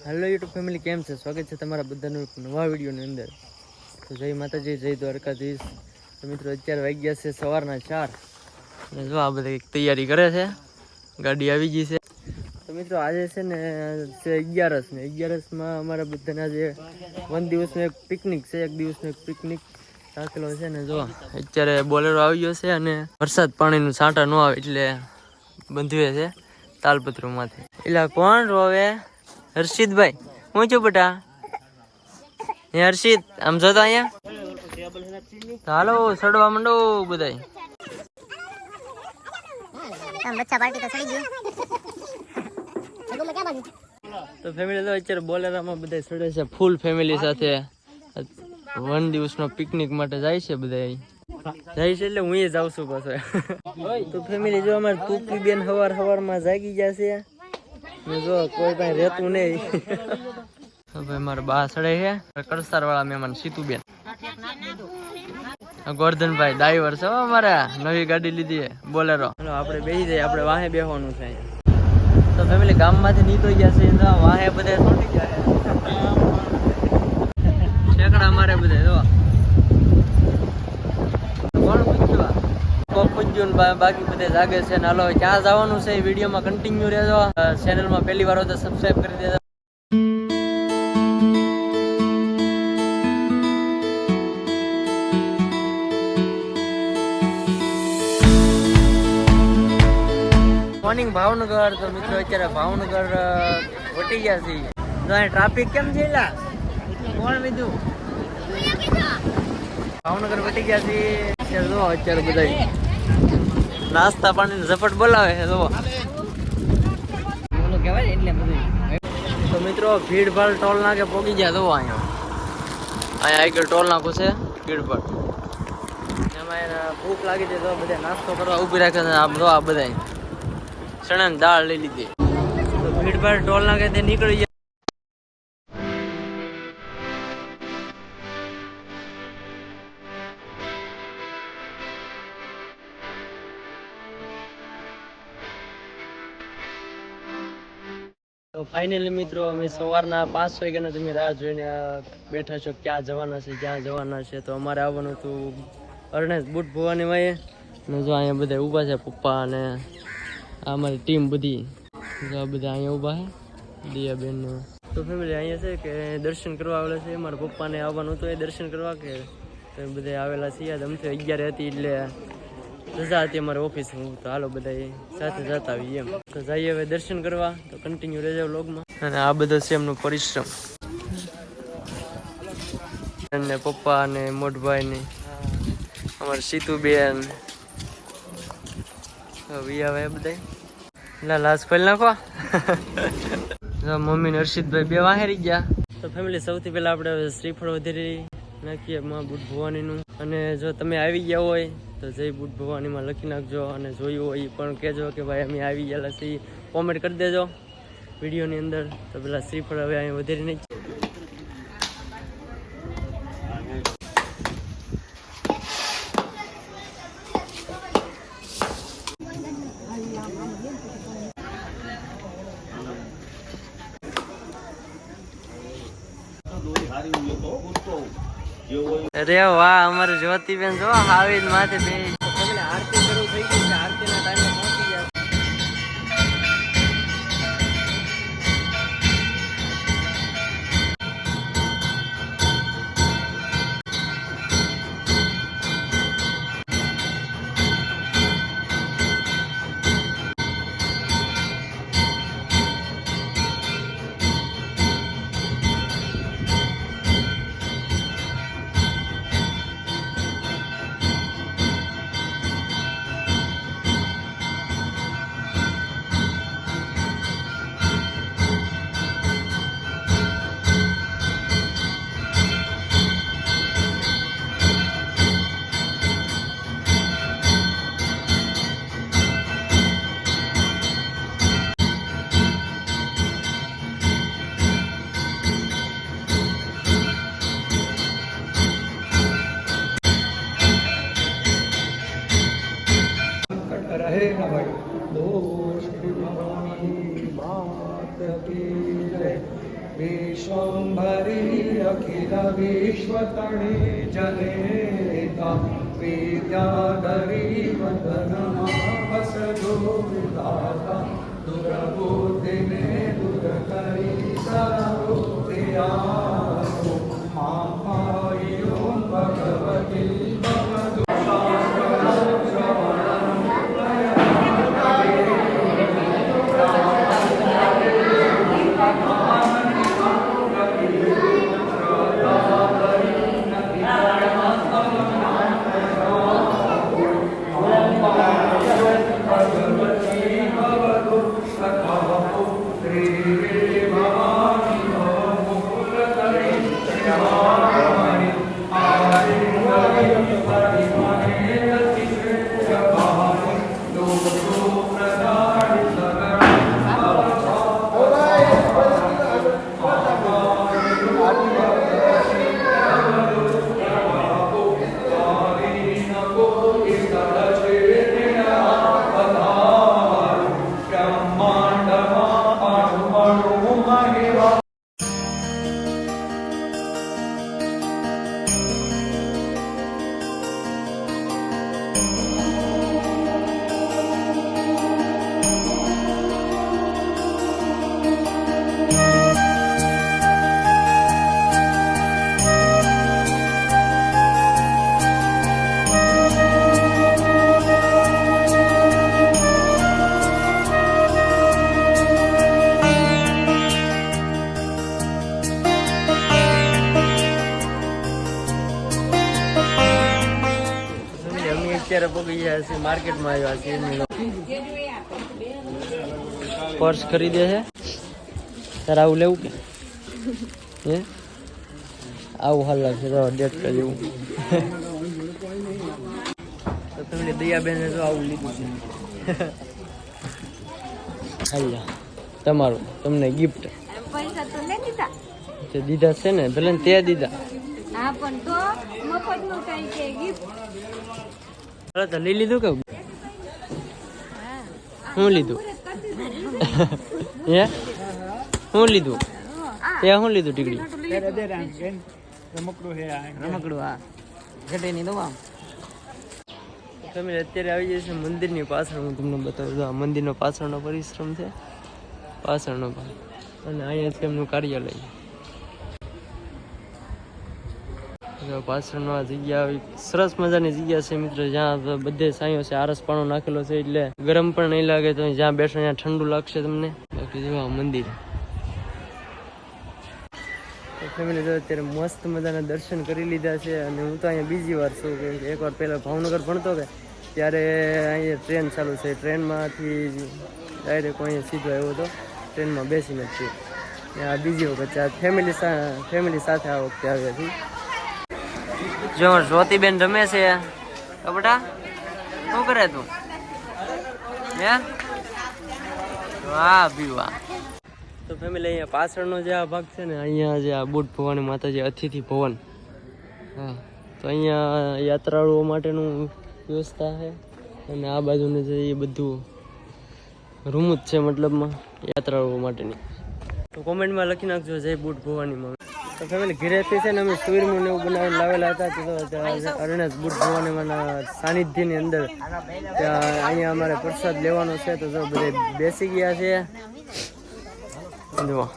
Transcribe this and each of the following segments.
Hello YouTube family, કેમ છે? સ્વાગત છે તમારા બધાનું નવા વિડીયોની અંદર. તો જય માતાજી, જય દ્વારકાધીશ. તો મિત્રો અત્યારે વાગી ગયા છે સવારના 4 અને જો આ બધા તૈયારી કરે છે, ગાડી આવી ગઈ છે. તો મિત્રો આજે છે ને 11 ને 11માં અમારા બધાના જે 1 દિવસનો એક પિકનિક છે, એક દિવસનો એક પિકનિક રાખેલો છે ને જો અત્યારે બોલેરો આવી ગયો છે અને વરસાદ પાણીનું છાંટા ન આવે એટલે બંધવે છે તાલપત્રોમાંથી. એટલે કોણ રોવે? હર્ષિતભાઈ, હું છું બેટા? હે હર્ષિત, આમ જો તો અહીંયા હાલો સડવા માંડો બધાય. તો ફેમિલી તો અત્યારે બોલેરામાં બધા સડે છે ફૂલ ફેમિલી સાથે. 1 દિવસનો પિકનિક માટે જાય છે બધા. જાય છે એટલે હું એ જાઉં છું પાછો. તો ફેમિલી જો અમારે ટૂંકી બેન સવારમાં જાગી જશે. જો કોઈ કઈ રહેતું નહીં. ભાઈ મારા બા સડે છે કડસાર વાળા મહેમાન સીતુબેન. ગોરધનભાઈ ડ્રાઈવર છે અમારા, નવી ગાડી લીધી બોલેરો. ચલો આપણે બેસી જઈએ, આપણે વાહે બેસવાનું છે. તો ફેમિલી ગામમાંથી નીકળી ગયા છે, વાહે બધા છોટી જાય ઠેકડા મારે બધા. જો કોણ પૂછ્યું? પૂછ્યું બાકી બધા જાગે છે ને. હાલો ક્યાં જવાનું છે એ વિડીયોમાં કન્ટિન્યુ રહેજો. ચેનલમાં પહેલી વાર હોય તો સબસ્ક્રાઈબ કરી દેજો. મોર્નિંગ ભાવનગર. તો મિત્રો અત્યારે ભાવનગર વટી ગયા છે. ટ્રાફિક કેમ છે? કોણ બીજું? ભાવનગર વટી ગયા છે. અત્યારે બધા નાસ્તા પાણી ઝપટ બોલાવે છે. તો મિત્રો ભીડભાડ ટોલ નાકે પોગી ગયા. તો અહીંયા આગળ ટોલ નાખું છે ભીડભાડ. એમાં ભૂખ લાગી છે તો બધા નાસ્તો કરવા ઉભી રાખે છે. આ બધા ચણા ની દાળ લઈ લીધી. તો ભીડભાડ ટોલ નાકે તે નીકળી ગયા. તો ફાઇનલી મિત્રો અમે સવારના 5 વાગ્યાના તમે રાહ જોઈને બેઠા છો ક્યાં જવાના છે, ક્યાં જવાના છે. તો અમારે આવવાનું હતું અરણેજ બુટ ભવાની વાય. અને જો અહીંયા બધા ઊભા છે પપ્પા અને અમારી ટીમ બધી. જો બધા અહીંયા ઊભા છે દિયાબેન. તો ફેમિલી અહીંયા છે કે દર્શન કરવા આવેલા છે. મારા પપ્પાને આવવાનું હતું એ દર્શન કરવા કે તો બધા આવેલા છે. અમથી 11 હતી એટલે રજા હતી અમારી ઓફિસ. તો હાલો બધા સાથે જતા આવીએ એમ. તો જઈએ હવે દર્શન કરવા. તો કન્ટિન્યુ રહેજો વ્લોગમાં. અને આ બધો છે એમનો પરિશ્રમ. અને પપ્પા અને મોટભાઈ ને અમારે સીતુબેન હવે બધા લાશ ખોલી નાખો. મમ્મી ને હર્ષિતભાઈ બે વાહેરી ગયા. તો ફેમિલી સૌથી પહેલા આપણે શ્રીફળ વધેરી નાખીએ માં બુટ ભવાનીનું. અને જો તમે આવી ગયા હોય તો જય બુટ ભવાનીમાં લખી નાખજો. અને જોયું હોય એ પણ કહેજો કે ભાઈ અમે આવી ગયેલા છીએ. કોમેન્ટ કરી દેજો વિડીયોની અંદર. તો પેલા શ્રીફળ હવે અહીંયા વધેરી નહીં. અરે વાહ, અમારે જ્યોતિબેન જો હાવી માથે બે આરતી શરૂ થઈ ગઈ છે. આરતીના ટાઈમે પહોંચી ગયા. रहे न भाई दोष की बात की विश्वम्भरी अखिल विश्वतणे जनेता विद्याधरी वदनमा वसजो विधाता दुर्बुद्धिने दुर्करी सर्वोदया मापायो भगवती भगवतु અત્યારે પગી ગયા છે માર્કેટમાં આવ્યા છે પર્સ ખરીદે છે તારે આવું લેવું કે હે આવું હાલ લાગશે તો ડેટકા જેવું તો તમને દયાબેને તો આવું લીધું છે હાલ્યા તમારું તમને ગિફ્ટ પૈસા તો નહીં દીધા તે દીધા છે ને ભલે ને તે દીધા હા પણ તો મફતનું કઈ કે ગિફ્ટ તો લઈ લીધું કે શું લીધું હે શું લીધું તે શું લીધું ટીકડી રમકડું હા ઘટે નહીં દો આમ તમે અત્યારે આવી જશે મંદિરની પાછળ હું તમને બતાવું છું આ મંદિરનો પાછળનો પરિશ્રમ છે પાછળનો ભાગ અને અહીંયા છે એમનું કાર્યાલય પાછળનો આ જગ્યા આવી સરસ મજાની જગ્યા છે મિત્રો જ્યાં બધે સાંયો છે આરસ પાણો નાખેલો છે એટલે ગરમ પણ નહીં લાગે તો જ્યાં બેસો ત્યાં ઠંડુ લાગશે તમને બાકી જો આ મંદિર ફેમિલી તો અત્યારે મસ્ત મજાના દર્શન કરી લીધા છે અને હું તો અહીંયા બીજી વાર છું કેમ કે એકવાર પહેલાં ભાવનગર ભણતો કે ત્યારે અહીંયા ટ્રેન ચાલુ છે ટ્રેનમાંથી ડાયરેક્ટ અહીંયા સીધો આવ્યો હતો ટ્રેનમાં બેસીને જ છું આ બીજી વખત આ ફેમિલી સાથે આ વખતે આવ્યા છું જો જ્યોતિબેન રમે છે બેટા શું કરે તું હે વાહ ભી વાહ તો ફેમિલી અહીંયા પાછળનો જે આ ભાગ છે ને અહીંયા જે આ બુટ ભવાની માતાજી અતિથિ ભવન હા તો અહીંયા યાત્રાળુઓ માટેનું વ્યવસ્થા છે અને આ બાજુનું જે એ બધું રૂમ જ છે મતલબમાં યાત્રાળુઓ માટેની તો કોમેન્ટમાં લખી નાખજો જય બુટ ભવાનીમાં તો ફેમિલી ઘરેથી છે ને અમે સુરમું ને એવું બનાવીને લાવેલા હતા તો અરણેશ બુટ ભવાનીમાંના સાનિધ્યની અંદર ત્યાં અહીંયા અમારે પ્રસાદ લેવાનો છે તો જો બધે બેસી ગયા છે જુઓ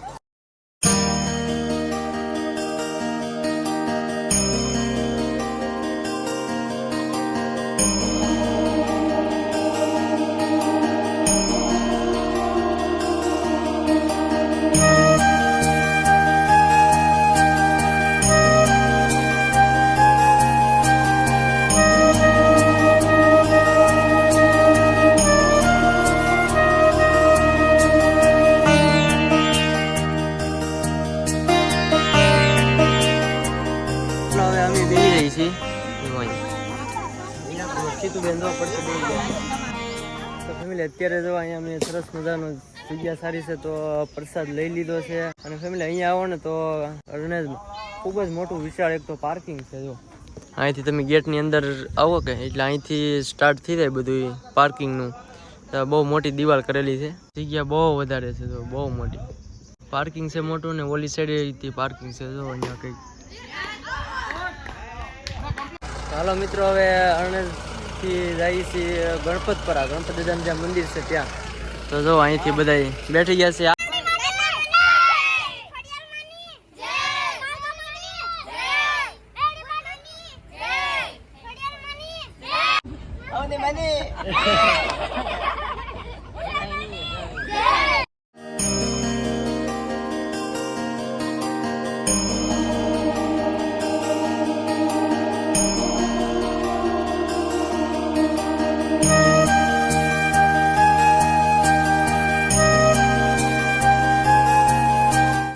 અત્યારે જો અહીંયા અમે સરસ મજાનો જગ્યા સારી છે તો પ્રસાદ લઈ લીધો છે અને ફેમિલી અહીંયા આવો ને તો અરણેજમાં ખૂબ જ મોટું વિશાળ એક તો પાર્કિંગ છે જો અહીંથી તમે ગેટની અંદર આવો કે એટલે અહીંથી સ્ટાર્ટ થઈ જાય બધું પાર્કિંગનું બહુ મોટી દિવાલ કરેલી છે જગ્યા બહુ વધારે છે તો બહુ મોટી પાર્કિંગ છે મોટું ને ઓલી સાઈડે પાર્કિંગ છે જો અહીંયા કંઈક. હાલો મિત્રો હવે અણથી જઈએ છીએ ગણપતપરા, ગણપતિ દાદાનું જ્યાં મંદિર છે ત્યાં. તો જો અહીંથી બધા બેઠી ગયા છે.